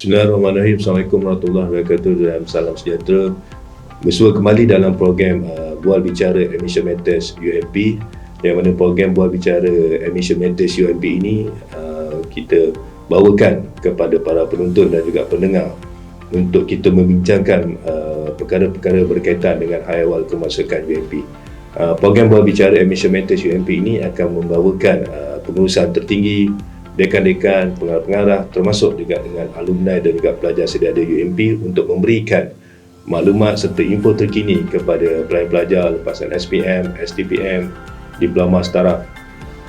Bismillahirrahmanirrahim. Assalamualaikum warahmatullahi wabarakatuh dan salam sejahtera. Bersua kembali dalam program Bual Bicara Admission Matters UMP, yang mana program Bual Bicara Admission Matters UMP ini kita bawakan kepada para penonton dan juga pendengar untuk kita membincangkan perkara-perkara berkaitan dengan hal ehwal kemasukan UMP. Program Bual Bicara Admission Matters UMP ini akan membawakan pengurusan tertinggi, dekan-dekan, pengarah-pengarah, termasuk juga dengan alumni dan juga pelajar sediada UMP untuk memberikan maklumat serta info terkini kepada pelajar-pelajar lepasan SPM, STPM, diploma setara,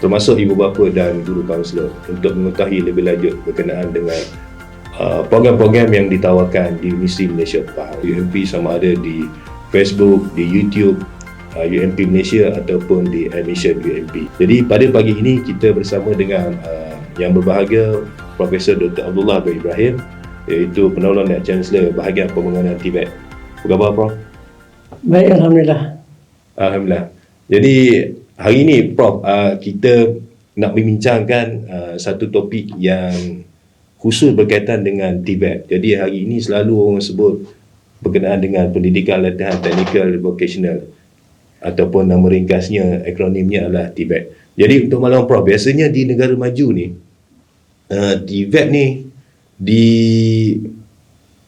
termasuk ibu bapa dan guru kaunselor untuk mengetahui lebih lanjut berkenaan dengan program-program yang ditawarkan di Universiti Malaysia Pahang UMP, sama ada di Facebook, di YouTube UMP Malaysia ataupun di Admission UMP. Jadi pada pagi ini kita bersama dengan yang berbahagia Profesor Dr. Abdullah bin Ibrahim, iaitu penolong dan Chancellor Bahagian Pembangunan TVET. Apa khabar, Prof? Baik, Alhamdulillah. Alhamdulillah. Jadi hari ini, Prof, kita nak membincangkan satu topik yang khusus berkaitan dengan TVET. Jadi hari ini selalu orang sebut berkenaan dengan pendidikan latihan teknikal vocational, ataupun nama ringkasnya, akronimnya adalah TVET. Jadi untuk malam, Prof, biasanya di negara maju ni TVET ni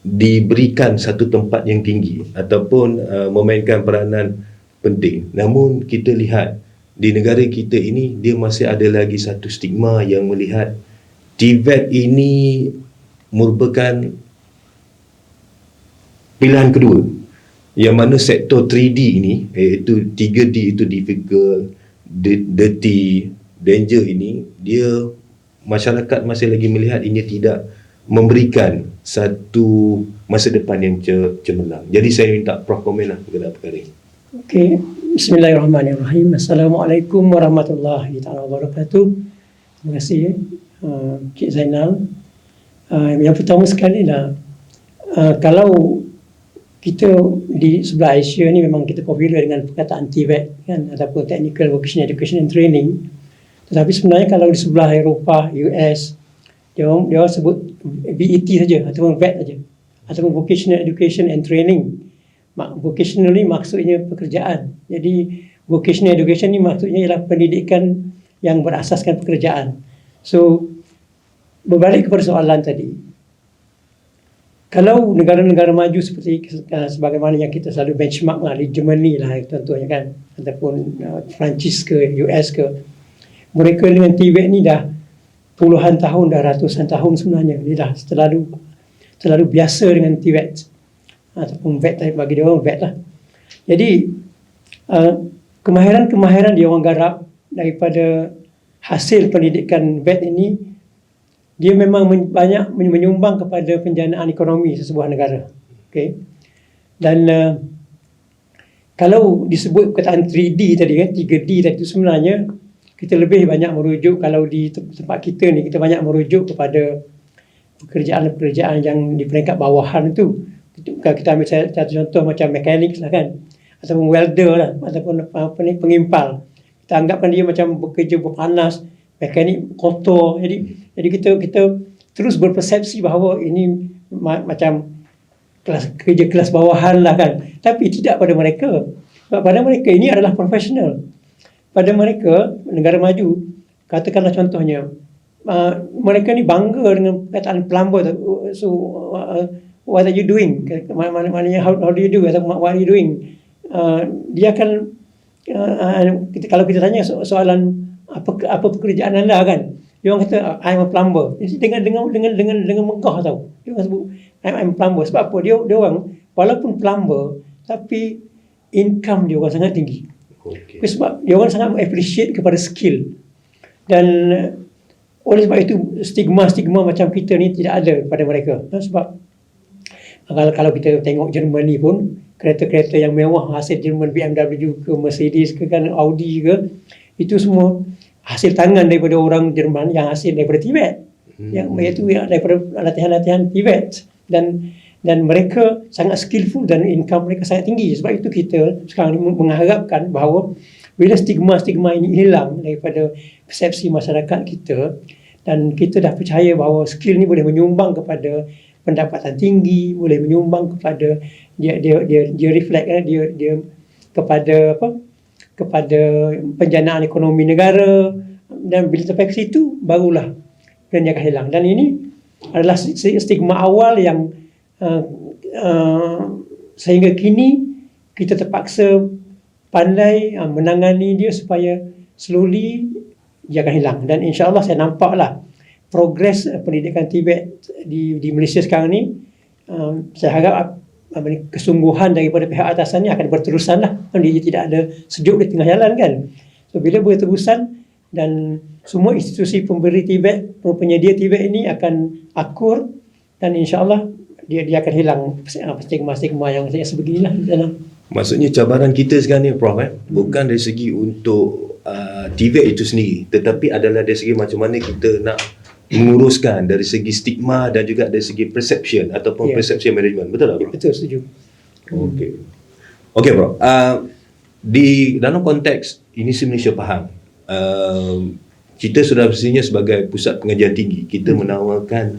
diberikan satu tempat yang tinggi ataupun memainkan peranan penting. Namun kita lihat di negara kita ini, dia masih ada lagi satu stigma yang melihat TVET ini merupakan pilihan kedua, yang mana sektor 3D ini, iaitu 3D itu difficult, dirty, danger ini, dia masyarakat masih lagi melihat ini tidak memberikan satu masa depan yang cemerlang. Jadi saya minta Prof komen lah mengenai perkara ini. Okey, bismillahirrahmanirrahim. Assalamualaikum warahmatullahi wabarakatuh. Terima kasih Cik Zainal. Yang pertama sekali lah, kalau kita di sebelah Asia ni memang kita popular dengan perkataan TVET kan, ataupun Technical Vocational Education and Training. Tetapi sebenarnya kalau di sebelah Eropah, US, dia orang sebut VET saja ataupun VET saja, ataupun Vocational Education and Training. Vocational ni maksudnya pekerjaan. Jadi Vocational Education ni maksudnya ialah pendidikan yang berasaskan pekerjaan. So berbalik kepada soalan tadi, kalau negara-negara maju seperti sebagaimana yang kita selalu benchmark lah, di Germany lah contohnya kan, ataupun Perancis ke US ke, mereka dengan TVET ni dah puluhan tahun, dah ratusan tahun sebenarnya. Dia dah terlalu biasa dengan TVET ataupun VET, bagi dia orang VET lah. Jadi kemahiran-kemahiran dia orang garap daripada hasil pendidikan VET ini, dia memang banyak menyumbang kepada penjanaan ekonomi sesebuah negara. Okay? Dan kalau disebut perkataan 3D tadi kan, 3D tadi itu sebenarnya kita lebih banyak merujuk, kalau di tempat kita ni, kita banyak merujuk kepada pekerjaan-pekerjaan yang di peringkat bawahan itu. Kalau kita ambil satu contoh macam mekanik lah kan, ataupun welder lah, ataupun pengimpal. Kita anggapkan dia macam bekerja berpanas, mekanik kotor. Jadi kita terus berpersepsi bahawa ini macam kerja kelas bawahan lah kan. Tapi tidak pada mereka. Sebab pada mereka ini adalah profesional. Pada mereka, negara maju, katakanlah contohnya, mereka ni bangga dengan perkataan plumber. So, what are you doing? Maknanya, how do you do? Atau what are you doing? Dia akan, kalau kita tanya soalan, apa pekerjaan anda kan? Dia orang kata, I'm a plumber. Jadi dengan megah tau. Dia orang sebut, I'm a plumber. Sebab apa? Dia orang, walaupun plumber, tapi income dia orang sangat tinggi. Okay. Sebab dia orang sangat appreciate kepada skill. Dan oleh sebab itu stigma-stigma macam kita ni tidak ada pada mereka. Sebab kalau kita tengok Germany pun, kereta-kereta yang mewah hasil Jerman, BMW ke, Mercedes ke, kan, Audi ke, itu semua hasil tangan daripada orang Jerman yang hasil daripada TVET. Yang iaitu daripada latihan-latihan TVET. Dan mereka sangat skillful dan income mereka sangat tinggi. Sebab itu kita sekarang ini mengharapkan bahawa bila stigma-stigma ini hilang daripada persepsi masyarakat kita, dan kita dah percaya bahawa skill ni boleh menyumbang kepada pendapatan tinggi, boleh menyumbang kepada dia reflect dia kepada kepada penjanaan ekonomi negara, dan bila sampai ke situ barulah dia akan hilang. Dan ini adalah stigma awal yang sehingga kini kita terpaksa pandai menangani dia supaya slowly dia akan hilang. Dan insya-Allah saya nampaklah progres pendidikan Tibet di Malaysia sekarang ni. Saya harap kesungguhan daripada pihak atasan ni akan berterusan lah. Dia tidak ada sejuk di tengah jalan kan. So bila berterusan dan semua institusi pemberi Tibet, penyedia Tibet ini akan akur, dan insya-Allah dia akan hilang stigma-stigma yang saya sebeginilah. Maksudnya cabaran kita sekarang ni Prof, bukan dari segi untuk Tibet itu sendiri, tetapi adalah dari segi macam mana kita nak menguruskan dari segi stigma dan juga dari segi perception ataupun perception management. Betul tak, Prof? Betul, setuju. Okey Prof. Di dalam konteks Universiti Malaysia Pahang, kita sudah mestinya sebagai pusat pengajian tinggi, kita menawarkan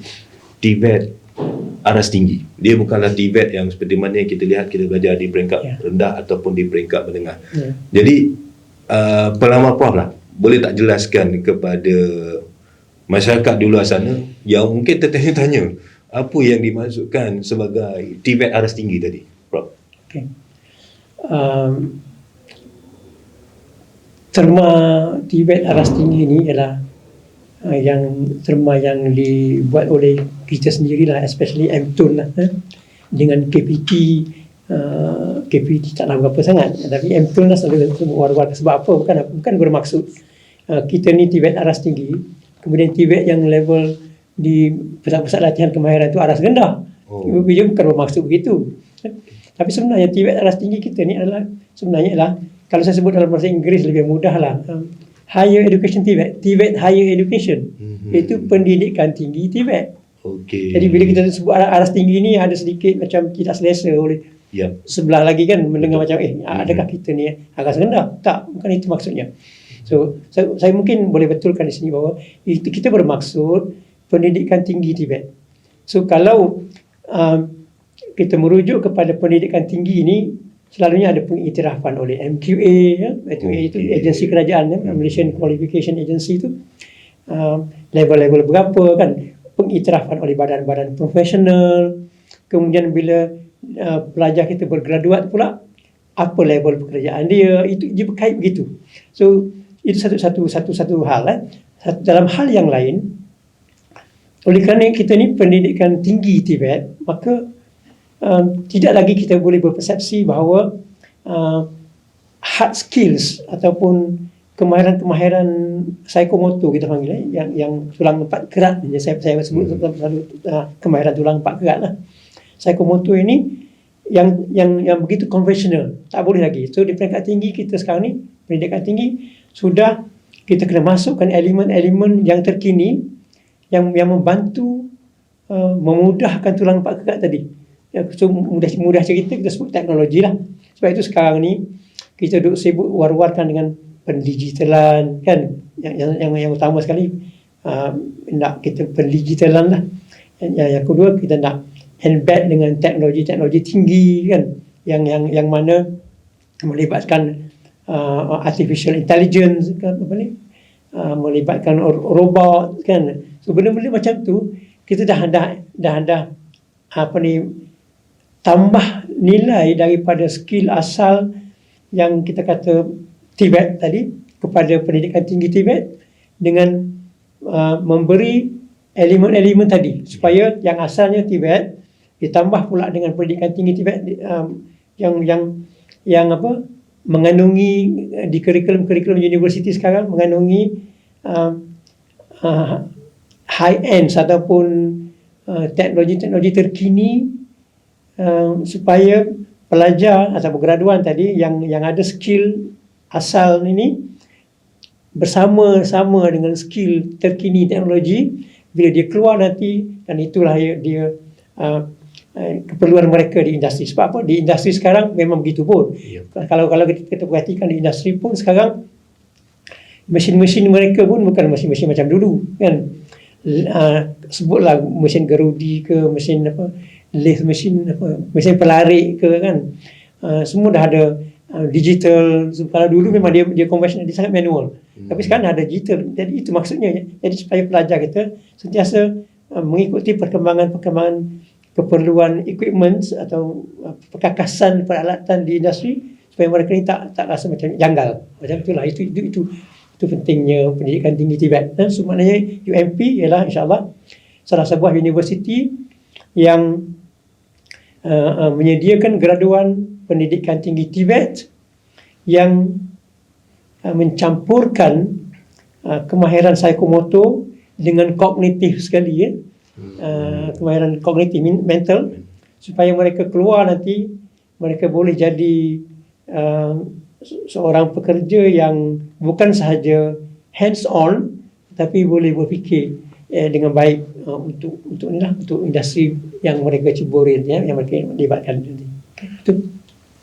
Tibet aras tinggi. Dia bukanlah Tibet yang seperti mana yang kita lihat kita belajar di peringkat rendah ataupun di peringkat menengah. Jadi pengalaman Prof lah, boleh tak jelaskan kepada masyarakat di luar sana yang mungkin tertanya-tanya apa yang dimaksudkan sebagai Tibet aras tinggi tadi, Prof? Okay. Terma Tibet aras tinggi ini ialah terma yang dibuat oleh kita sendirilah, especially MTUN lah, dengan KPT. KPT taklah berapa sangat, tapi MTUN lah selalu war-war. Sebab apa? Bukan bermaksud kita ni Tibet aras tinggi, kemudian Tibet yang level di pusat-pusat latihan kemahiran tu aras rendah. Dia bukan bermaksud begitu. Tapi sebenarnya Tibet aras tinggi kita ni sebenarnya kalau saya sebut dalam bahasa Inggeris lebih mudah lah, Higher Education Tibet Higher Education. Itu pendidikan tinggi Tibet. Jadi bila kita sebut aras tinggi ni ada sedikit macam tidak selesa oleh sebelah lagi kan, mendengar macam adakah kita ni aras rendah? Tak, bukan itu maksudnya. So saya mungkin boleh betulkan di sini bahawa itu kita bermaksud pendidikan tinggi Tibet. So kalau kita merujuk kepada pendidikan tinggi ini, selalunya ada pengiktirafan oleh MQA, itu agensi kerajaan, Malaysian Qualification Agency itu, level-level berapa kan, pengiktirafan oleh badan-badan profesional. Kemudian bila pelajar kita bergraduat pula, apa level pekerjaan dia, itu dia berkait begitu. So itu satu hal. Dalam hal yang lain, oleh kerana kita ni pendidikan tinggi Tibet, maka tidak lagi kita boleh berpersepsi bahawa hard skills ataupun kemahiran psikomotor kita panggil, yang tulang empat kerat, saya sebut selalu kemahiran tulang empat kerat lah. Psikomotor ini yang begitu konvensional, tak boleh lagi. So di peringkat tinggi kita sekarang ni, pendidikan tinggi, sudah kita kena masukkan elemen-elemen yang terkini yang membantu memudahkan tulang empat kerat tadi. So mudah cerita kita sebut teknologi lah. Sebab itu sekarang ni kita duk sibuk war-warkan dengan pendigitalan kan, yang utama sekali nak kita pendigitalan lah. Yang kedua kita nak embed dengan teknologi tinggi kan, yang mana melibatkan artificial intelligence kan, melibatkan robot kan. So benda-benda macam tu kita dah tambah nilai daripada skill asal yang kita kata Tibet tadi kepada pendidikan tinggi Tibet, dengan memberi elemen-elemen tadi supaya yang asalnya Tibet ditambah pula dengan pendidikan tinggi Tibet yang mengandungi di kurikulum universiti sekarang, mengandungi high end ataupun teknologi terkini, supaya pelajar atau graduan tadi yang ada skill asal ini bersama-sama dengan skill terkini teknologi, bila dia keluar nanti, dan itulah dia keperluan mereka di industri. Sebab apa? Di industri sekarang memang begitu pun. Kalau kita perhatikan di industri pun sekarang, mesin-mesin mereka pun bukan mesin-mesin macam dulu kan. sebutlah mesin gerudi ke mesin apa, lathe mesin apa, mesin pelarik ke kan, semua dah ada digital. So, kalau dulu memang dia konvensional, dia sangat manual. Tapi sekarang ada digital. Jadi itu maksudnya. Jadi supaya pelajar kita sentiasa mengikuti perkembangan keperluan equipment atau perkakasan peralatan di industri, supaya mereka ni tak rasa macam janggal. Macam itulah. Itu pentingnya pendidikan tinggi Tibet. So maknanya UMP ialah insya-Allah salah sebuah universiti yang menyediakan graduan pendidikan tinggi Tibet yang mencampurkan kemahiran psikomotor dengan kognitif sekali, ya. Kemahiran kognitif mental, supaya mereka keluar nanti mereka boleh jadi seorang pekerja yang bukan sahaja hands on, tapi boleh berfikir dengan baik untuk industri yang mereka ceburi, ya, yang mereka libatkan nanti. Itu.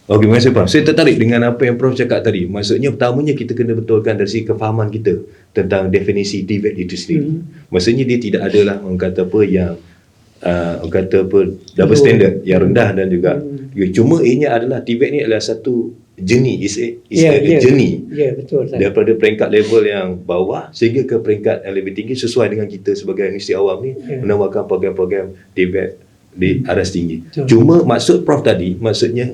Okey, terima kasih Prof. Saya tertarik dengan apa yang Prof cakap tadi. Maksudnya pertamanya kita kena betulkan dari segi kefahaman kita tentang definisi TVET itu sendiri. Maksudnya dia tidak adalah orang kata apa yang orang kata apa double standard yang rendah dan juga cuma ianya adalah TVET ni adalah satu journey, is a journey. Ya, betul. Daripada peringkat level yang bawah sehingga ke peringkat yang lebih tinggi sesuai dengan kita sebagai universiti awam ni menawarkan program-program TVET di aras tinggi. Cuma maksud Prof tadi, maksudnya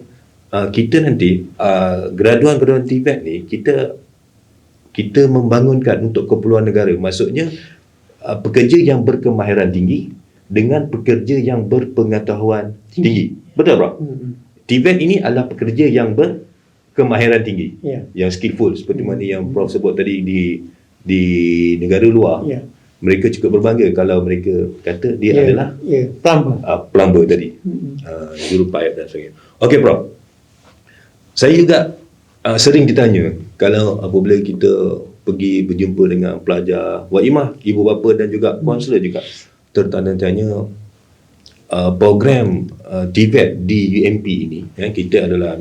kita nanti graduan-graduan TVET ni kita membangunkan untuk keperluan negara. Maksudnya pekerja yang berkemahiran tinggi dengan pekerja yang berpengetahuan tinggi. Betul Prof? TVET ini adalah pekerja yang berkemahiran tinggi, yang skillful, seperti mana yang Prof sebut tadi di negara luar. Mereka cukup berbangga kalau mereka kata dia adalah plumber tadi, juru payap dan sebagainya. Okey Prof, saya juga sering ditanya kalau apabila kita pergi berjumpa dengan pelajar Waimah, ibu bapa dan juga kaunselor juga tertanya-tanya program TVET di UMP ini, kita adalah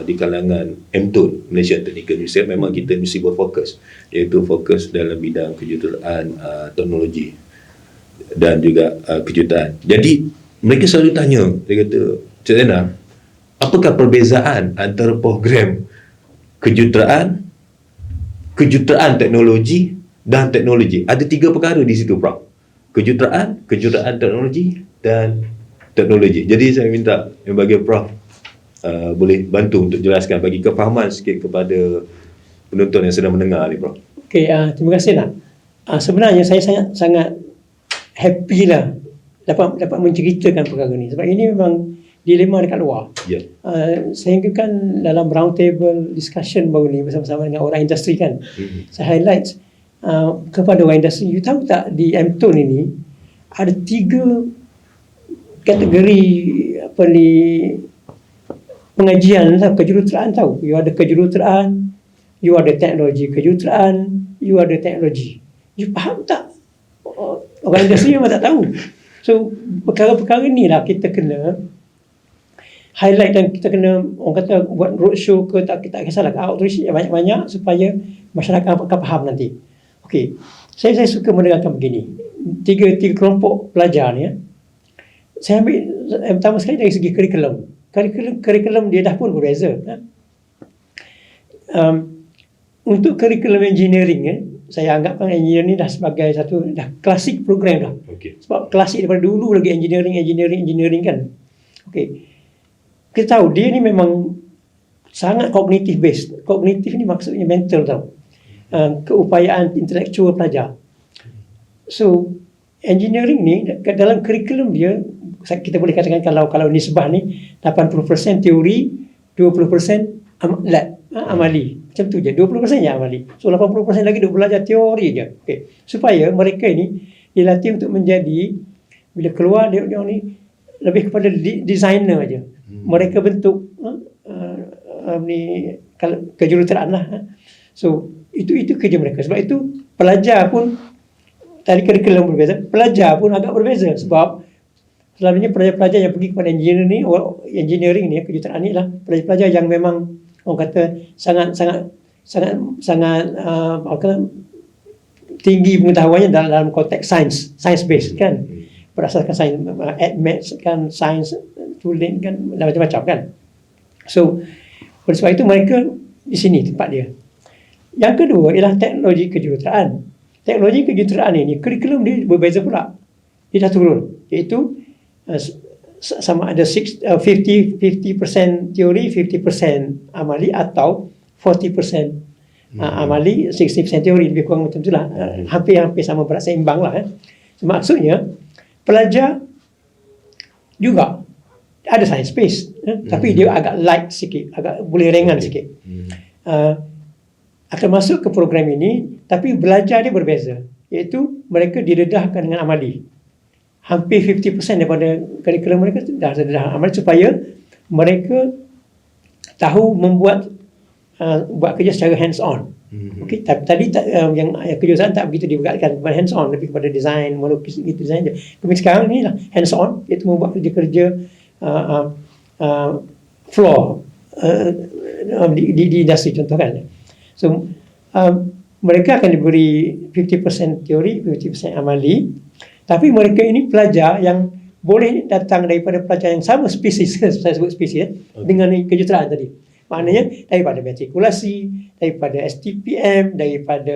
di kalangan MTUN, Malaysia Technical University. Memang kita mesti berfokus, iaitu fokus dalam bidang kejuruteraan, teknologi dan juga kejuruteraan. Jadi mereka selalu tanya, dia kata, Cik Zainal, apakah perbezaan antara program kejuruteraan teknologi dan teknologi? Ada 3 perkara di situ Prof. Kejuruteraan teknologi dan teknologi. Jadi saya minta yang bagi Prof boleh bantu untuk jelaskan, bagi kefahaman sikit kepada penonton yang sedang mendengar ni Prof. Okey, terima kasih nak. Sebenarnya saya sangat happy lah dapat menceritakan perkara ni, sebab ini memang dilema dekat luar. Sehingga kan dalam round table discussion baru ni bersama-sama dengan orang industri kan, saya highlight kepada orang industri, you tahu tak di MTUN ini ada 3 kategori apa ni pengajian lah, kejuruteraan tahu. You ada kejuruteraan, you ada teknologi kejuruteraan, you ada teknologi. You faham tak? Orang industri memang tak tahu. So perkara-perkara ni lah kita kena highlight, dan kita kena orang kata buat roadshow ke tak kisahlah, outreach banyak-banyak supaya masyarakat akan faham nanti. Okey, saya suka mendengarkan begini. Tiga kelompok pelajar ni, saya ambil pertama sekali dari segi kurikulum dia dah pun berbeza. Untuk kurikulum engineering, saya anggap engineering ni dah sebagai dah klasik program dah. Sebab klasik daripada dulu lagi engineering kan. Okey, kita tahu dia ni memang sangat kognitif based. Kognitif ni maksudnya mental tau. Keupayaan intelektual pelajar. So engineering ni dalam kurikulum dia, kita boleh katakan kalau nisbah ni 80% teori, 20% lab, amali. Macam tu je, 20% je amali. So 80% lagi dia belajar teori je. Okay. Supaya mereka ni dilatih untuk menjadi, bila keluar dia ni lebih kepada designer aja. Mereka bentuk ni kejuruteraan lah. So itu kerja mereka. Sebab itu pelajar pun tadi kurikulum berbeza, pelajar pun agak berbeza, sebab selalunya pelajar-pelajar yang pergi kepada engineering ni, kejuruteraan ni lah pelajar-pelajar yang memang orang kata sangat tinggi pengetahuannya dalam konteks science based kan, berdasarkan sains, maths kan, sains tulis kan, dan macam-macam kan. So oleh sebab itu mereka di sini tempat dia. Yang kedua ialah teknologi kejuruteraan. Teknologi kejuruteraan ini kurikulum dia berbeza pula. Dia dah turun, iaitu sama ada 50% teori, 50% amali, atau 40% amali, 60% teori, lebih kurang macam itulah. Hampir-hampir sama berat seimbang lah. So, maksudnya pelajar juga ada science based, tapi dia agak light sikit, agak boleh ringan sikit. Akan masuk ke program ini, tapi belajar dia berbeza, iaitu mereka didedahkan dengan amali. Hampir 50% daripada kurikulum mereka dah amali, supaya mereka tahu membuat buat kerja secara hands on. Okey, tadi yang kejuruteraan tak begitu diberatkan kepada hands on, lebih kepada design, melukis gitu design je. Tapi sekarang ni lah hands on, iaitu membuat kerja-kerja floor di industri contoh kan. So mereka akan diberi 50% teori, 50% amali, tapi mereka ini pelajar yang boleh datang daripada pelajar yang sama spesies, saya sebut spesies dengan kejuruteraan tadi. Maknanya daripada matrikulasi, daripada STPM, daripada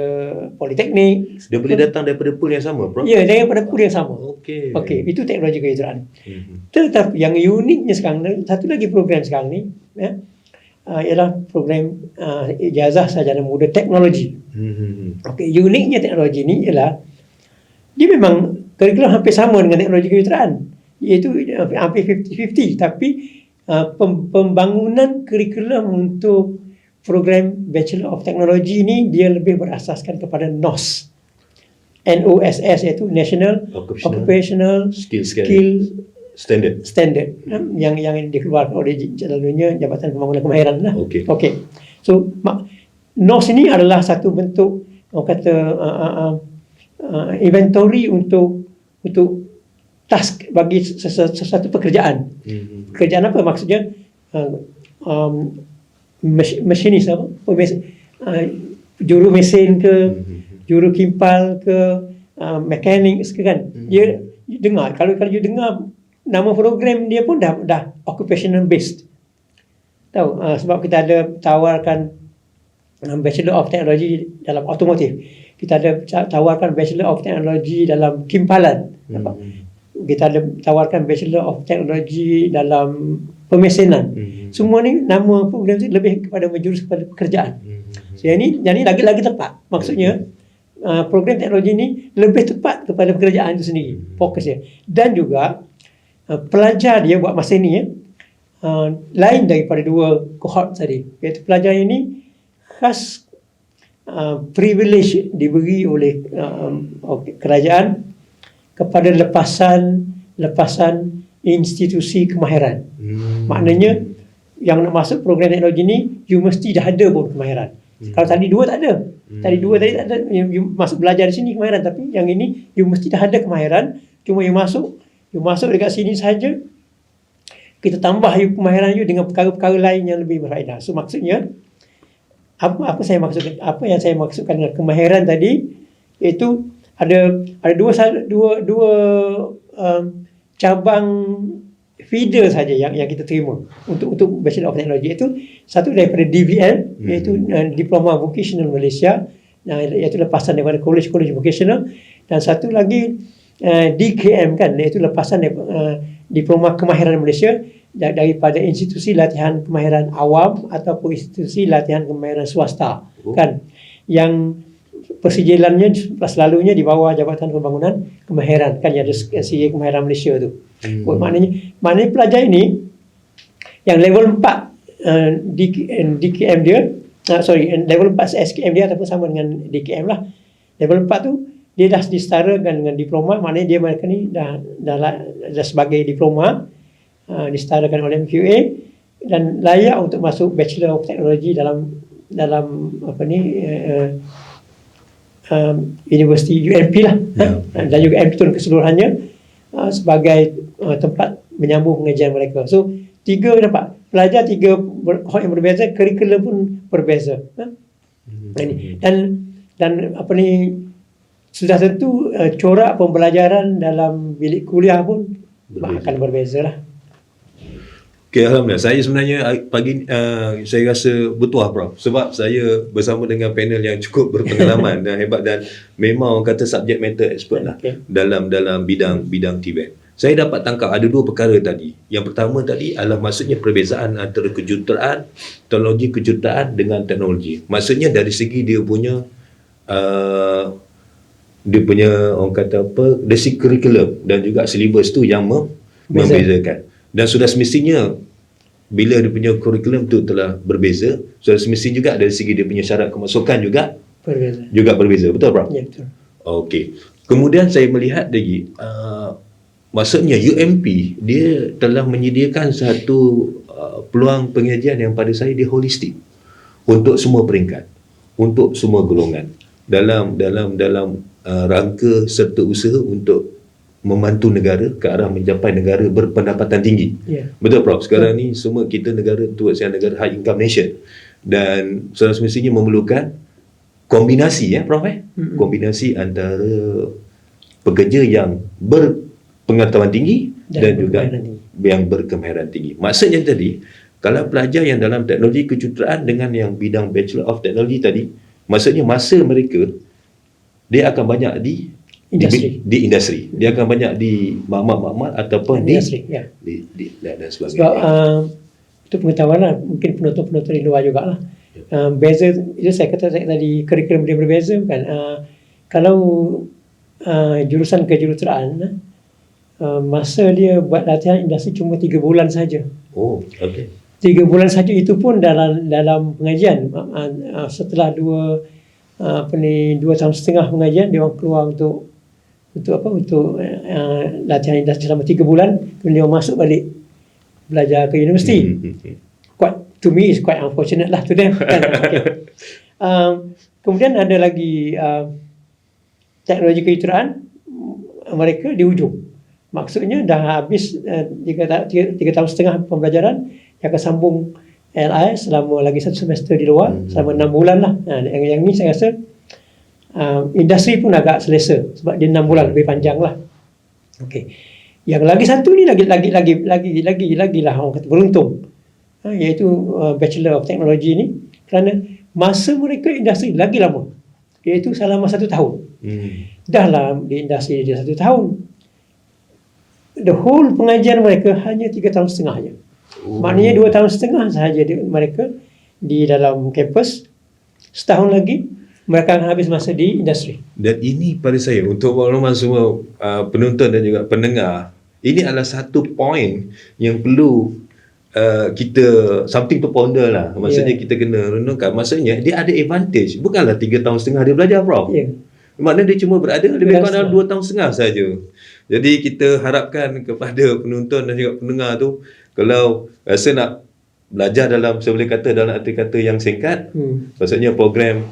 politeknik. Dia boleh datang daripada pool yang sama, Prof? Ya, daripada pool yang sama. Okey. Itu teknologi kejuruteraan. Tetapi yang uniknya sekarang, satu lagi program sekarang ni, ialah program ijazah sarjana muda teknologi. Okey, uniknya teknologi ni ialah dia memang kurikulum hampir sama dengan teknologi kejuruteraan, iaitu hampir 50-50, tapi pembangunan kurikulum untuk program Bachelor of Technology ni dia lebih berasaskan kepada NOS, iaitu National Occupational Skill Standard yang dikeluarkan oleh selalunya Jabatan Pembangunan Kemahiran lah. Okey. So NOS ini adalah satu bentuk orang kata inventory untuk task bagi sesuatu pekerjaan. Pekerjaan apa maksudnya? Masinis apa? Juru mesin ke, juru kimpal ke, mekanik ke kan. Dia dengar, kalau you dengar nama program dia pun dah occupational based. Tahu sebab kita ada tawarkan Bachelor of Technology dalam otomotif. Kita ada tawarkan Bachelor of Technology dalam kimpalan. Kita ada tawarkan Bachelor of Technology dalam pemesinan. Semua ni nama program itu lebih kepada menjurus kepada pekerjaan. So, yang ni lagi-lagi tepat. Maksudnya program teknologi ni lebih tepat kepada pekerjaan itu sendiri, fokusnya. Dan juga pelajar dia buat masa ni lain daripada dua cohort tadi. Iaitu pelajar ini khas privilege diberi oleh kerajaan kepada lepasan institusi kemahiran. Maknanya yang nak masuk program teknologi ni, you mesti dah ada pun kemahiran. Kalau tadi dua tak ada. Tadi tak ada, you masuk belajar di sini kemahiran, tapi yang ini you mesti dah ada kemahiran, cuma you masuk dekat sini saja. Kita tambah you kemahiran you dengan perkara-perkara lain yang lebih berfaedah. So maksudnya apa yang saya maksudkan dengan kemahiran tadi, iaitu ada dua cabang feeder saja yang kita terima untuk Bachelor of Technology, iaitu satu daripada DVL, iaitu Diploma Vocational Malaysia, iaitu lepasan daripada College Vocational, dan satu lagi DKM kan, iaitu lepasan Diploma Kemahiran Malaysia daripada institusi latihan kemahiran awam ataupun institusi latihan kemahiran swasta kan, yang persijilannya selalunya di bawah Jabatan Pembangunan Kemahiran kan, yang ada SCA Kemahiran Malaysia tu. Maknanya pelajar ini yang level 4 DKM dia, level 4 SKM dia ataupun sama dengan DKM lah. Level 4 tu dia dah disetarakan dengan diploma, maknanya mereka ni dah sebagai diploma, disetarakan oleh MQA dan layak untuk masuk Bachelor of Technology dalam Universiti UMP lah, dan juga MTUN keseluruhannya sebagai tempat menyambung pengajian mereka. So nampak pelajar tiga cohort yang berbeza, kurikulum pun berbeza. Dan sudah tentu corak pembelajaran dalam bilik kuliah pun akan berbeza lah. Okay, Alhamdulillah. Saya sebenarnya pagi saya rasa bertuah Prof. Sebab saya bersama dengan panel yang cukup berpengalaman dan hebat dan memang orang kata subject matter expert lah dalam bidang TVET. Saya dapat tangkap ada dua perkara tadi. Yang pertama tadi adalah maksudnya perbezaan antara kejuruteraan, teknologi kejuruteraan dengan teknologi. Maksudnya dari segi dia punya orang kata apa, dari segi curriculum dan juga syllabus tu yang membezakan. Dan sudah semestinya bila dia punya kurikulum tu telah berbeza, sudah semestinya juga dari segi dia punya syarat kemasukan juga berbeza. Betul, Prof? Ya, betul. Okey. Kemudian saya melihat lagi, maksudnya UMP dia telah menyediakan satu peluang pengajian yang pada saya dia holistik untuk semua peringkat, untuk semua golongan dalam rangka serta usaha untuk membantu negara ke arah mencapai negara berpendapatan tinggi. Betul, Prof? Sekarang ni semua kita negara towards yang negara high income nation dan semestinya memerlukan kombinasi Prof kombinasi antara pekerja yang berpengetahuan tinggi dan juga yang berkemahiran tinggi. Maksudnya tadi, kalau pelajar yang dalam teknologi kejuruteraan dengan yang bidang Bachelor of Technology tadi, maksudnya masa mereka dia akan banyak di industri. Dia akan banyak di makmal ataupun di industri, dan sebagainya. Sebab itu pengetahuan lah, mungkin penonton-penonton di luar jugalah. Beza, itu saya kata tadi, kurikulum dia berbeza kan. Kalau jurusan kejuruteraan, masa dia buat latihan industri cuma 3 bulan saja. Oh, okey. 3 bulan saja, itu pun dalam pengajian. Setelah 2 tahun setengah pengajian, dia orang keluar untuk latihan industri selama 3 bulan, kemudian dia masuk balik belajar ke universiti. To me is quite unfortunate lah to them kan. Okay. Kemudian ada lagi teknologi kejuruteraan, mereka di ujung, maksudnya dah habis 3 tahun setengah pembelajaran, dia akan sambung LIS selama lagi 1 semester di luar, selama 6 bulan lah. Yang ni saya rasa industri pun agak selesa sebab dia 6 bulan lebih panjang lah. Okey. Yang lagi satu ni lagi lah orang kata beruntung, iaitu Bachelor of Technology ni, kerana masa mereka industri lagi lama, iaitu selama 1 tahun. Dah lah di industri dia 1 tahun. The whole pengajian mereka hanya 3 tahun setengah je. Maknanya 2 tahun setengah sahaja mereka di dalam kampus. Setahun lagi mereka akan habis masa di industri. Dan ini pada saya, untuk makluman semua penonton dan juga pendengar, ini adalah satu poin yang perlu kita something to ponder lah. Maksudnya kita kena renungkan. Maksudnya dia ada advantage. Bukanlah 3 tahun setengah dia belajar, Prof. Maknanya dia cuma berada lebih kurang dalam 2 tahun setengah saja. Jadi kita harapkan kepada penonton dan juga pendengar tu, kalau rasa nak belajar dalam, saya boleh kata dalam arti kata yang singkat, maksudnya program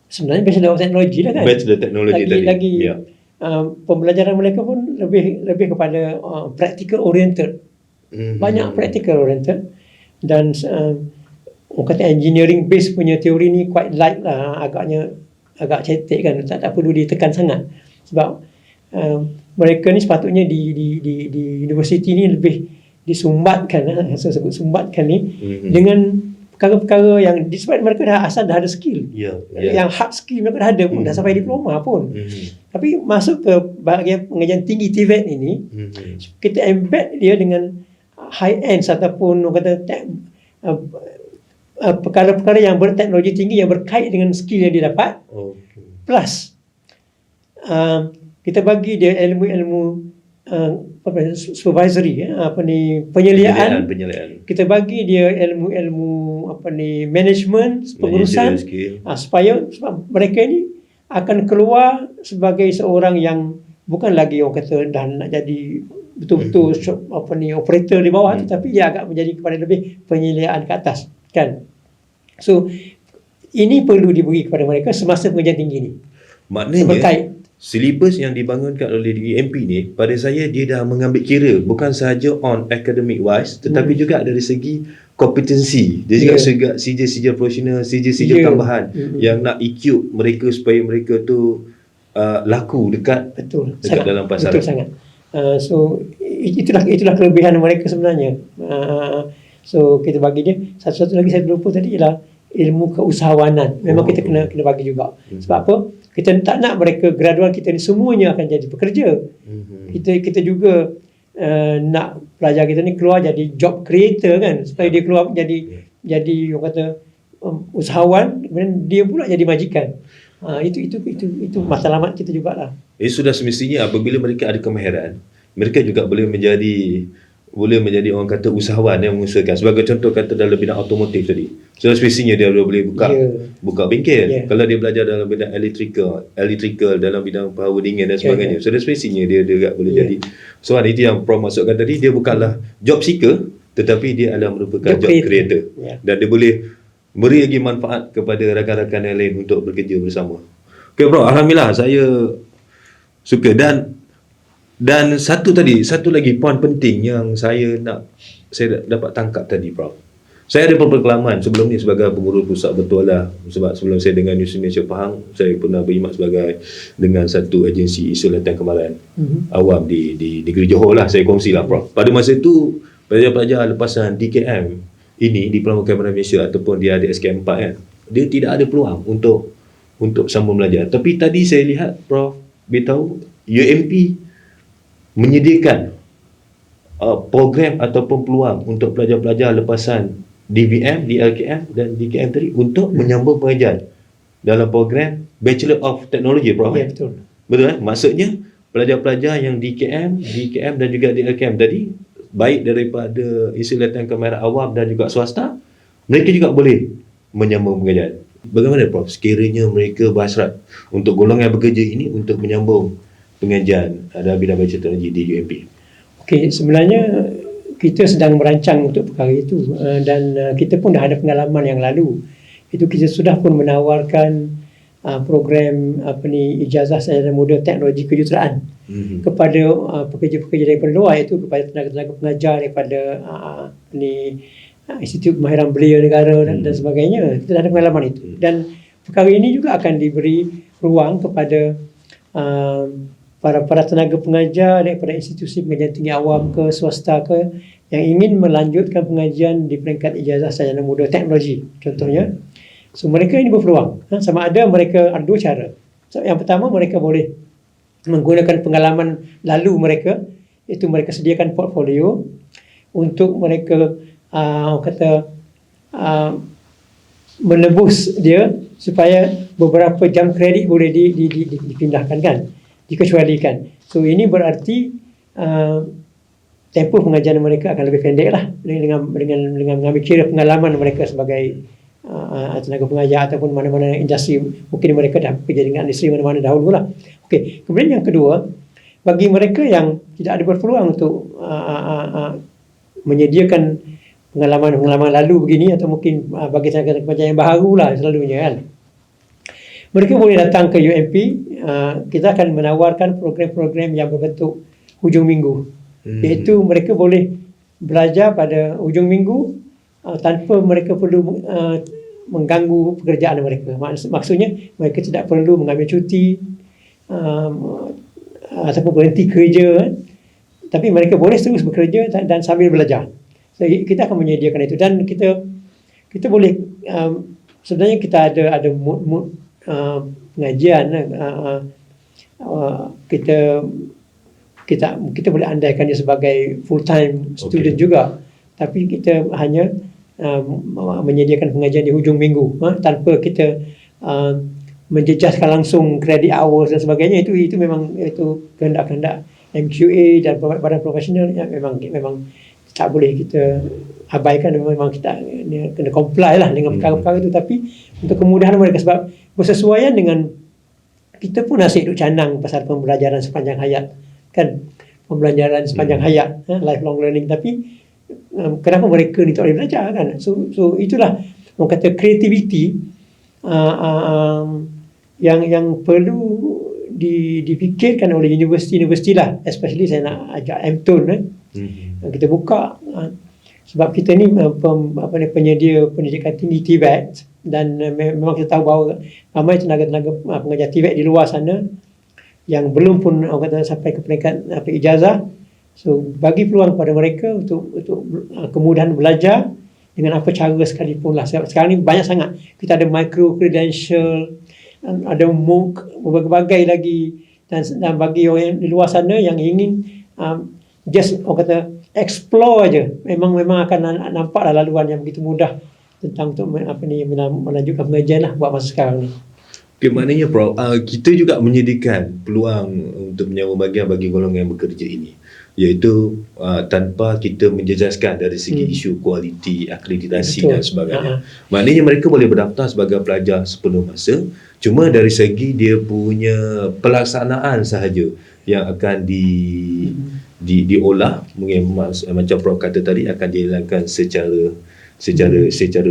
sebenarnya Bachelor of Technology lah kan. Bachelor Technology lagi pembelajaran mereka pun lebih kepada practical oriented. Banyak practical oriented, dan orang kata engineering base punya teori ni quite light lah, agak cetek kan, tak perlu ditekan sangat. Sebab mereka ni sepatutnya di universiti ni lebih disumbatkan, saya sebut sumbatkan ni, dengan perkara-perkara yang sebab mereka dah asal dah ada skill, yang hard skill mereka dah ada pun, dah sampai diploma pun. Tapi masuk ke bahagian pengajian tinggi TVET ini, kita embed dia dengan high end ataupun kata perkara-perkara yang berteknologi tinggi yang berkait dengan skill yang dia dapat. Plus kita bagi dia ilmu-ilmu supervisory, penyeliaan. Kita bagi dia ilmu-ilmu management, pengurusan, supaya sebab mereka ni akan keluar sebagai seorang yang bukan lagi orang kata dah nak jadi betul-betul operator di bawah, tetapi dia agak menjadi kepada lebih penyeliaan ke atas kan. So ini perlu diberi kepada mereka semasa pengajian tinggi ni. Maknanya silibus yang dibangunkan oleh UMP ni, pada saya dia dah mengambil kira bukan sahaja on academic wise, tetapi juga dari segi kompetensi. Dia juga sijil-sijil profesional, sijil-sijil tambahan yang nak equip mereka supaya mereka tu laku dekat Betul, dekat sangat, dalam pasaran. betul sangat. So itulah kelebihan mereka sebenarnya. So kita bagi dia satu lagi saya lupa tadi ialah ilmu keusahawanan. Memang kita kena bagi juga. Sebab apa? Kita tak nak mereka graduan kita ni semuanya akan jadi pekerja. Kita juga nak pelajar kita ni keluar jadi job creator kan, supaya dia keluar jadi orang kata usahawan, kemudian dia pula jadi majikan. Itu matlamat kita jugalah. Sudah semestinya apabila mereka ada kemahiran, mereka juga boleh menjadi orang kata usahawan yang mengusahakan. Sebagai contoh kata dalam bidang automotif tadi, sudah semestinya dia boleh buka bengkel. Kalau dia belajar dalam bidang electrical dalam bidang power dingin dan sebagainya, sudah semestinya dia boleh jadi. So itu yang Prof maksudkan tadi, dia bukanlah job seeker, tetapi dia adalah merupakan job creator. Dan dia boleh beri lagi manfaat kepada rakan-rakan yang lain untuk bekerja bersama. Okay Prof, alhamdulillah saya suka. Dan satu lagi poin penting yang saya dapat tangkap tadi Prof. Saya ada pengalaman sebelum ni sebagai pengurus pusat bertualah. Sebab sebelum saya dengan News Indonesia Pahang, saya pernah berkhidmat dengan satu agensi isu latihan kemalan awam di negeri Johor lah. Saya kongsilah Prof. Pada masa itu pelajar-pelajar lepasan DKM ini di Pelancongan Kemaran Malaysia ataupun dia ada SKM 4 kan, dia tidak ada peluang untuk sambung belajar. Tapi tadi saya lihat Prof beritahu UMP menyediakan program ataupun peluang untuk pelajar-pelajar lepasan DVM, DLKM dan DKM tadi untuk menyambung pengajian dalam program Bachelor of Technology Prof. Ya, betul. Betul maksudnya pelajar-pelajar yang DKM dan juga DLKM tadi, baik daripada isu latihan kemahiran awam dan juga swasta, mereka juga boleh menyambung pengajian. Bagaimana Prof sekiranya mereka berhasrat untuk golongan bekerja ini untuk menyambung pengajian dalam bidang Bachelor Teknologi di UMP? Okey, sebenarnya kita sedang merancang untuk perkara itu, dan kita pun dah ada pengalaman yang lalu. Itu kita sudah pun menawarkan program ijazah sarjana muda teknologi kejuruteraan kepada pekerja-pekerja daripada luar, iaitu kepada tenaga-tenaga pengajar daripada Institut Kemahiran Belia Negara dan sebagainya. Kita dah ada pengalaman itu. Dan perkara ini juga akan diberi ruang kepada para tenaga pengajar daripada institusi pengajian tinggi awam ke swasta ke yang ingin melanjutkan pengajian di peringkat ijazah sarjana muda teknologi contohnya. So mereka ini berpeluang. Sama ada mereka ada dua cara. So, yang pertama, mereka boleh menggunakan pengalaman lalu mereka, iaitu mereka sediakan portfolio untuk mereka menebus dia supaya beberapa jam kredit boleh dipindahkan kan, dikecualikan. So ini berarti tempoh pengajian mereka akan lebih pendek lah dengan mengambil kira pengalaman mereka sebagai tenaga pengajar ataupun mana-mana industri. Mungkin mereka dah bekerja dengan industri mana-mana dahulu lah. Okey, kemudian yang kedua, bagi mereka yang tidak ada berpeluang untuk menyediakan pengalaman lalu begini, atau mungkin bagi tenaga pengajar yang baru lah selalunya kan, mereka boleh datang ke UMP. Kita akan menawarkan program-program yang berbentuk hujung minggu, iaitu mereka boleh belajar pada hujung minggu tanpa mereka perlu mengganggu pekerjaan mereka. Maksudnya mereka tidak perlu mengambil cuti ataupun berhenti kerja, tapi mereka boleh terus bekerja dan sambil belajar. So, kita akan menyediakan itu, dan kita boleh sebenarnya kita ada mood pengajian. Kita boleh andaikan dia sebagai full time student juga, tapi kita hanya menyediakan pengajian di hujung minggu tanpa kita menjejaskan langsung credit hours dan sebagainya. Itu memang itu kehendak MQA dan badan profesional yang memang tak boleh kita abaikan. Memang kita kena comply lah dengan perkara-perkara itu. Tapi untuk kemudahan mereka, sebab bersesuaian dengan kita pun asyik duk canang pasal pembelajaran sepanjang hayat kan, pembelajaran sepanjang hayat, lifelong learning. Tapi kenapa mereka ni tak boleh belajar kan? So itulah orang kata kreativiti yang perlu dipikirkan oleh universiti-universiti lah. Especially saya nak ajak MTUN kita buka, sebab kita ni penyedia pendidikan tinggi TVET, dan memang kita tahu bahawa ramai tenaga-tenaga pengajar TVET di luar sana yang belum pun orang kata sampai ke peringkat ijazah. So bagi peluang kepada mereka untuk kemudahan belajar dengan apa cara sekalipun lah. Sekarang ni banyak sangat. Kita ada micro credential, ada MOOC, berbagai lagi, dan bagi orang yang di luar sana yang ingin just orang kata explore aja, memang akan nampaklah laluan yang begitu mudah tentang untuk melanjutkan pengajian lah buat masa sekarang ni. Okay, maknanya Prof, kita juga menyediakan peluang untuk menyambung bahagian bagi golongan yang bekerja ini, iaitu tanpa kita menjejaskan dari segi isu kualiti, akreditasi dan sebagainya. Maknanya mereka boleh berdaftar sebagai pelajar sepenuh masa, cuma dari segi dia punya pelaksanaan sahaja yang akan diolah, mungkin macam Prof kata tadi, akan dijalankan secara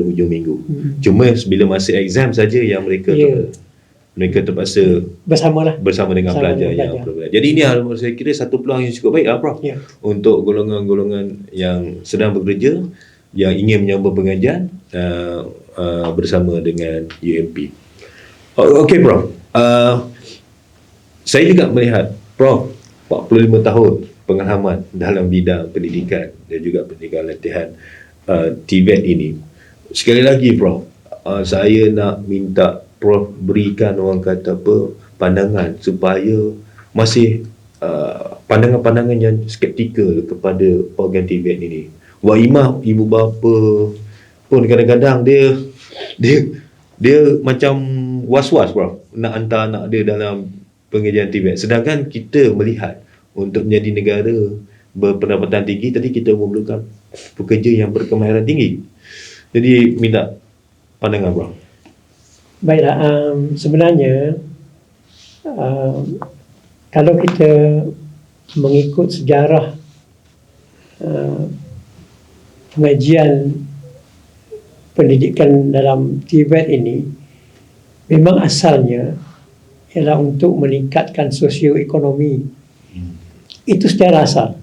hujung minggu. Cuma bila masa exam saja yang mereka terpaksa bersama dengan pelajar yang berbeza. Jadi ini saya kira satu peluang yang cukup baik Prof, untuk golongan-golongan yang sedang bekerja yang ingin menyambung pengajian bersama dengan UMP. Okey Prof, saya juga melihat Prof 45 tahun pengalaman dalam bidang pendidikan dan juga pendidikan latihan TVET ini. Sekali lagi Prof, saya nak minta Prof berikan orang kata pandangan supaya masih pandangan-pandangan yang skeptikal kepada program TVET ini. Wak Imam, ibu bapa pun kadang-kadang dia macam was-was Prof nak hantar anak dia dalam pengajian TVET. Sedangkan kita melihat untuk menjadi negara berpendapatan tinggi, tadi kita memerlukan pekerja yang berkemahiran tinggi. Jadi minta pandangan Prof. Baiklah, sebenarnya kalau kita mengikut sejarah pengajian pendidikan dalam TVET ini, memang asalnya ialah untuk meningkatkan sosioekonomi. Itu secara asal.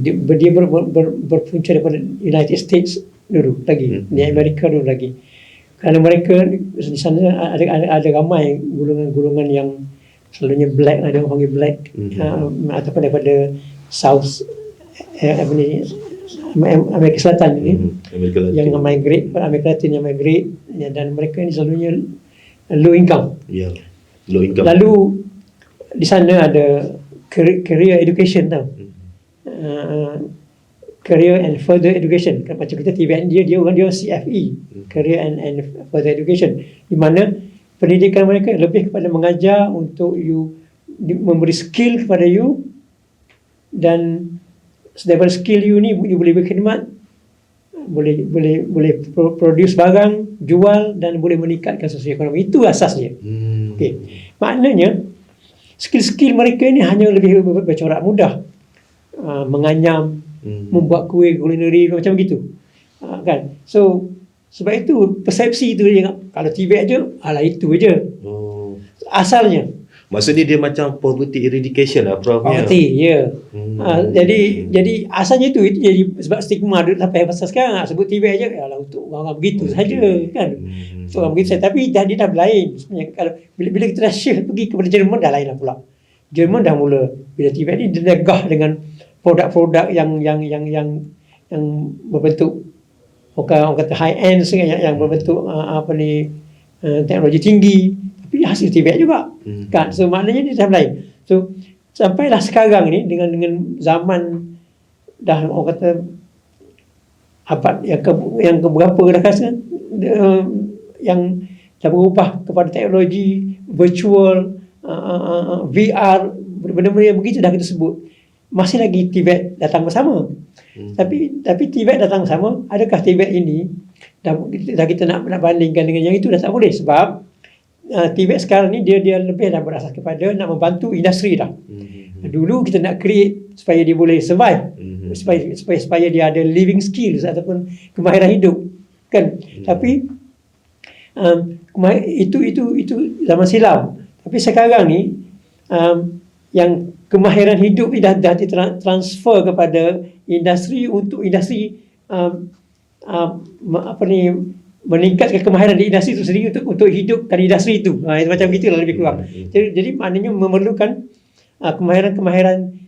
Dia berpunca daripada United States dulu lagi, di Amerika dulu lagi. Kerana mereka di sana ada ramai golongan-golongan yang selalunya black, ada orang panggil black, ataupun daripada South Amerika Selatan ini, yang migrate, Amerika Latin yang migrate, dan mereka ni selalunya low income. Low income. Lalu di sana ada career education tau. Career and further education. Macam kita TVET dia CFE, career and further education, di mana pendidikan mereka lebih kepada mengajar untuk you, memberi skill kepada you, dan daripada skill you ni you boleh berkhidmat, boleh produce barang, jual, dan boleh meningkatkan sosioekonomi. Itu asasnya. Okay. Maknanya skill-skill mereka ni hanya lebih bercorak mudah, menganyam, membuat kuih culinary macam begitu, kan. So sebab itu persepsi itu dia, kalau TVET je alah itu je. Asalnya maksudnya dia macam poverty eradication lah Prof. Poverty, jadi asalnya itu jadi sebab stigma sampai pasal sekarang sebut TVET je alah untuk orang begitu saja, kan. So orang begitu saja. Tapi dia dah berlain sebenarnya. Kalau bila kita dah shift pergi kepada Jerman, dah lain lah pula. Jerman dah mula, bila TVET ni dia negah dengan produk-produk yang berbentuk orang kata high end, yang berbentuk teknologi tinggi, tapi hasil TVET juga, kan. So maknanya dia dah lain. So sampailah sekarang ni dengan zaman dah orang kata abad yang keberapa dah rasa, yang dah berubah kepada teknologi virtual, VR, benda-benda yang begitu dah kita sebut. Masih lagi TVET datang bersama. Tapi TVET datang bersama, adakah TVET ini dah kita nak bandingkan dengan yang itu? Dah tak boleh, sebab TVET sekarang ni dia lebih dah berasas kepada nak membantu industri dah. Dulu kita nak create supaya dia boleh survive, supaya dia ada living skills ataupun kemahiran hidup, kan. Tapi itu zaman silam. Tapi sekarang ni yang kemahiran hidup ini dah ditransfer kepada industri, untuk industri meningkatkan kemahiran di industri itu sendiri untuk hidupkan industri itu. Macam gitulah lebih kurang. Jadi maknanya memerlukan kemahiran-kemahiran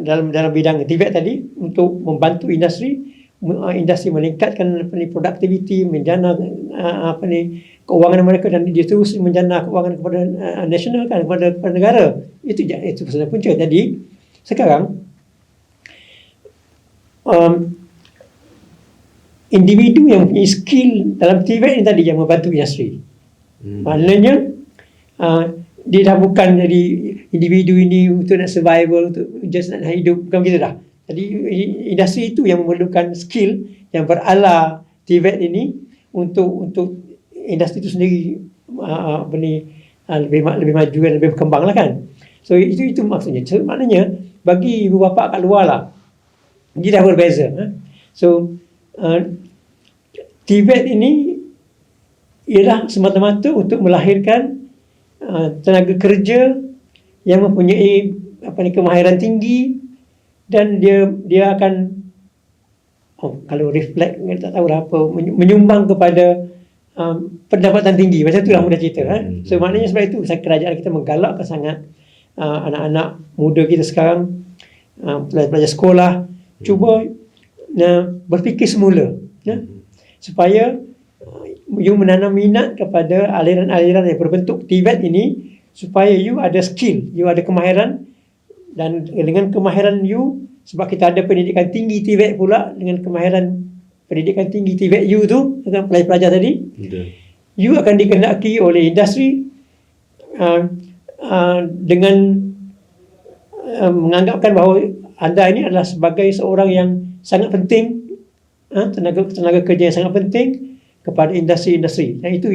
dalam bidang TVET tadi untuk membantu industri meningkatkan produktiviti, menjana keuangan mereka, dan dia terus menjana keuangan kepada nasional kan, kepada negara. Itu sebenarnya punca. Jadi sekarang individu yang punya skill dalam TVET ini tadi yang membantu industri. Maknanya dia dah bukan jadi individu ini untuk nak survival, untuk just nak hidup, bukan begitu dah. Jadi industri itu yang memerlukan skill yang berala TVET ini untuk industri itu sendiri lebih maju dan lebih berkembang lah kan. So itu maksudnya. So, maknanya bagi ibu bapa kat luar lah, dia dah berbeza. So TVET ini ialah semata-mata untuk melahirkan tenaga kerja yang mempunyai kemahiran tinggi, dan dia akan kalau reflect tak tahu lah apa, menyumbang kepada pendapatan tinggi. Macam itulah mudah cerita. So maknanya sebab itu kerajaan kita menggalakkan sangat anak-anak muda kita sekarang, pelajar sekolah, cuba berfikir semula, supaya you menanam minat kepada aliran-aliran yang berbentuk TVET ini, supaya you ada skill, you ada kemahiran, dan dengan kemahiran you, sebab kita ada pendidikan tinggi TVET pula, dengan kemahiran pendidikan tinggi TVET you tu dengan pelajar-pelajar tadi, you akan dikehendaki oleh industri dengan menganggapkan bahawa anda ini adalah sebagai seorang yang sangat penting, tenaga kerja yang sangat penting kepada industri-industri. Dan itu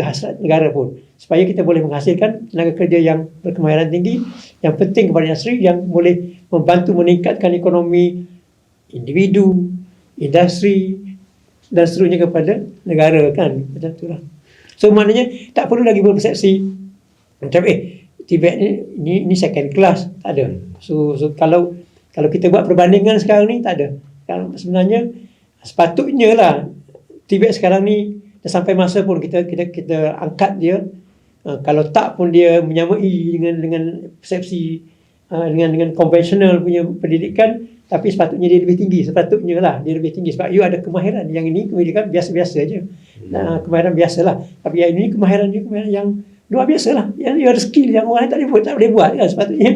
hasrat negara pun, supaya kita boleh menghasilkan tenaga kerja yang berkemahiran tinggi, yang penting kepada industri, yang boleh membantu meningkatkan ekonomi individu, industri, dan seterusnya kepada negara kan. Macam itulah. So maknanya tak perlu lagi berpersepsi macam TVET ni second class, tak ada. So kalau kita buat perbandingan sekarang ni, tak ada. Sebenarnya sepatutnya lah TVET sekarang ni dah sampai masa pun kita angkat dia. Kalau tak pun dia menyamai dengan persepsi dengan konvensional punya pendidikan, tapi sepatutnya dia lebih tinggi. Sepatutnya lah dia lebih tinggi, sebab you ada kemahiran. Yang ini pendidikan biasa-biasa aja. Kemahiran biasalah. Tapi yang ini kemahiran yang luar biasa lah. Yang you ada skill yang orang lain tak boleh buat kan. Sepatutnya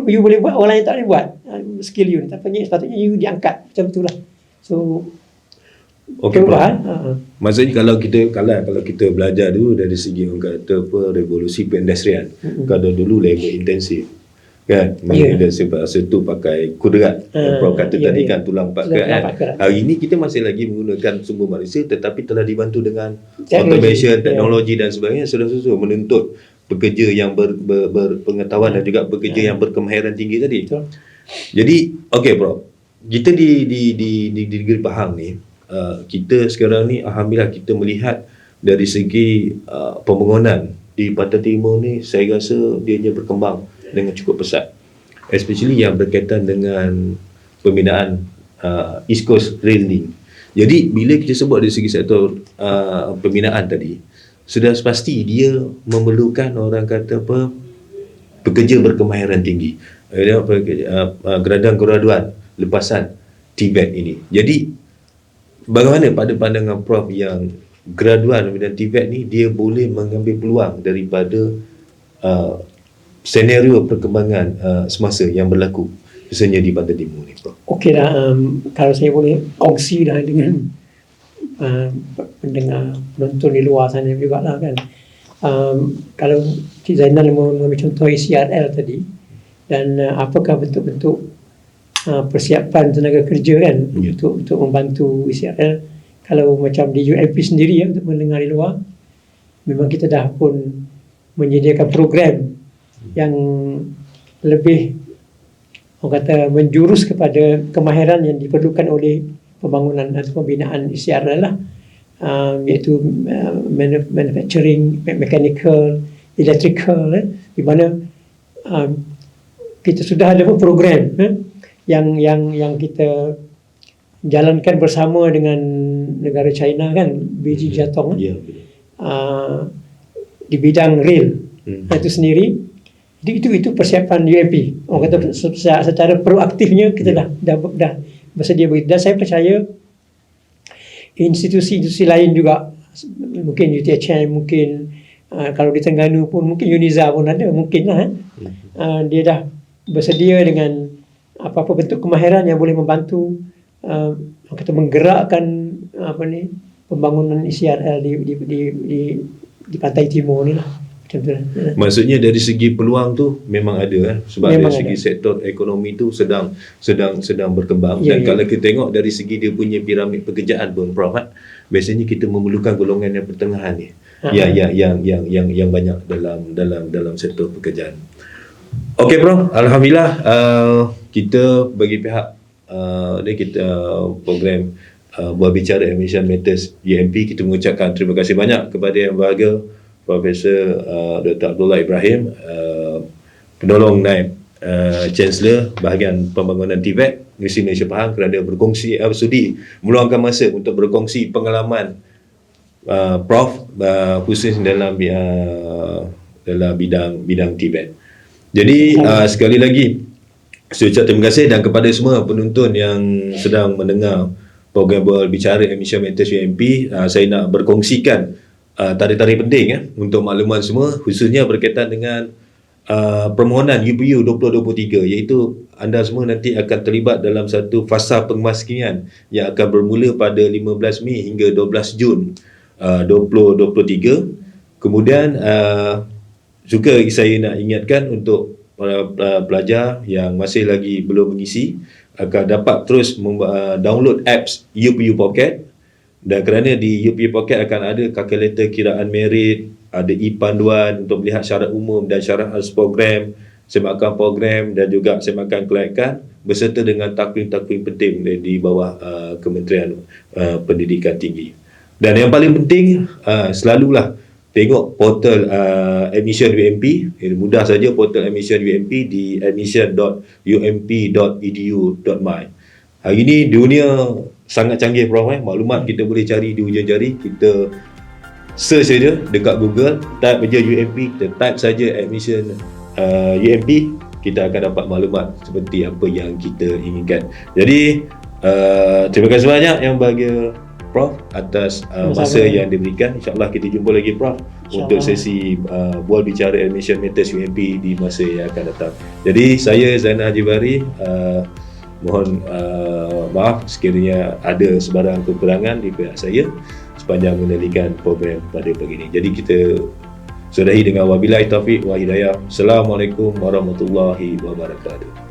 you boleh buat, orang lain tak boleh buat skill you ni. Sepatutnya you diangkat. Macam itulah. So okey, maksudnya kalau kita belajar dulu dari segi orang kata revolusi perindustrian, kalau dulu labor intensif kan, intensif masa tu pakai kudarat, Prof kata tadi kan, tulang empat kerat kan. Hari ini kita masih lagi menggunakan sumber manusia, tetapi telah dibantu dengan automation, teknologi dan sebagainya, sudah menuntut pekerja yang berpengetahuan dan juga pekerja yang berkemahiran tinggi tadi. Jadi okey Prof, kita di negeri Pahang ni, kita sekarang ni alhamdulillah kita melihat dari segi pembangunan di Pantai Timur ni, saya rasa dia berkembang dengan cukup pesat, especially yang berkaitan dengan pembinaan East Coast Rail Link. Jadi bila kita sebut dari segi sektor pembinaan tadi, sudah pasti dia memerlukan orang kata pekerja berkemahiran tinggi, graduan lepasan TVET ini. Jadi bagaimana pada pandangan Prof yang graduan dan TVET ni dia boleh mengambil peluang daripada senario perkembangan semasa yang berlaku khususnya di Pantai Timur ni, Prof? Okey dah, kalau saya boleh kongsi dah dengan pendengar, penonton di luar sana juga lah kan. Kalau Cik Zainal mengambil contoh ECRL tadi, dan apakah bentuk-bentuk persiapan tenaga kerja kan, untuk membantu ECRL. Kalau macam di UMP sendiri ya, untuk mendengar di luar, memang kita dah pun menyediakan program yang lebih orang kata menjurus kepada kemahiran yang diperlukan oleh pembangunan atau pembinaan ECRL lah, iaitu manufacturing, mechanical, electrical, di mana kita sudah ada program yang kita jalankan bersama dengan negara China kan, Beijing Jiatong Ya, betul. di bidang rail itu sendiri. Itu persiapan UMP. Orang kata secara proaktifnya kita dah bersedia begitu. Dan saya percaya institusi-institusi lain juga, mungkin UTHM, mungkin kalau di Terengganu pun mungkin UNIZA pun ada, mungkin lah. Dia dah bersedia dengan apa-apa bentuk kemahiran yang boleh membantu kata menggerakkan pembangunan ICRL di pantai timur ni lah. Macam tu lah. Maksudnya dari segi peluang tu memang ada kan, sebab Memang dari segi ada. sektor ekonomi tu sedang berkembang. Ya, Dan ya. kalau kita tengok dari segi dia punya piramid pekerjaan pun, Prof, biasanya kita memerlukan golongan yang pertengahan ni, yang banyak dalam sektor pekerjaan. Okey, Prof, alhamdulillah kita bagi pihak kita program Bual Bicara Emission Matters UMP, kita mengucapkan terima kasih banyak kepada yang berharga Profesor Dr. Abdullah Ibrahim, penolong naib Chancellor bahagian pembangunan TVET Universiti Malaysia Pahang, kerana berkongsi sudi meluangkan masa untuk berkongsi pengalaman Prof khusus dalam bidang TVET. Jadi sekali lagi saya ucap terima kasih, dan kepada semua penonton yang sedang mendengar program Bual Bicara Emission Matters UMP, saya nak berkongsikan tarikh-tarikh penting untuk makluman semua, khususnya berkaitan dengan permohonan UPU 2023, iaitu anda semua nanti akan terlibat dalam satu fasa pengemaskinan yang akan bermula pada 15 Mei hingga 12 Jun 2023. Kemudian juga saya nak ingatkan untuk para pelajar yang masih lagi belum mengisi, akan dapat terus download apps UPU Pocket. Dan kerana di UPU Pocket akan ada kalkulator kiraan merit, ada e-panduan untuk melihat syarat umum dan syarat khas program, semakan program dan juga semakan kelayakan, beserta dengan takwim-takwim penting di bawah Kementerian Pendidikan Tinggi. Dan yang paling penting, selalulah tengok portal admission UMP. Mudah saja portal admission UMP di admission.ump.edu.my. Hari ini dunia sangat canggih, Prof. Maklumat kita boleh cari di hujung jari. Kita search saja dekat Google, type saja UMP, kita type saja admission UMP, kita akan dapat maklumat seperti apa yang kita inginkan. Jadi terima kasih banyak yang bahagia Prof atas masa yang diberikan. InsyaAllah kita jumpa lagi, Prof, untuk sesi Bual Bicara Admission Matters UMP di masa yang akan datang. Jadi saya Zainal Haji Bahari, mohon maaf sekiranya ada sebarang kekurangan di pihak saya sepanjang mengendalikan program pada pagi ini. Jadi kita sudahi dengan wabillahi taufiq wa hidayah. Assalamualaikum warahmatullahi wabarakatuh.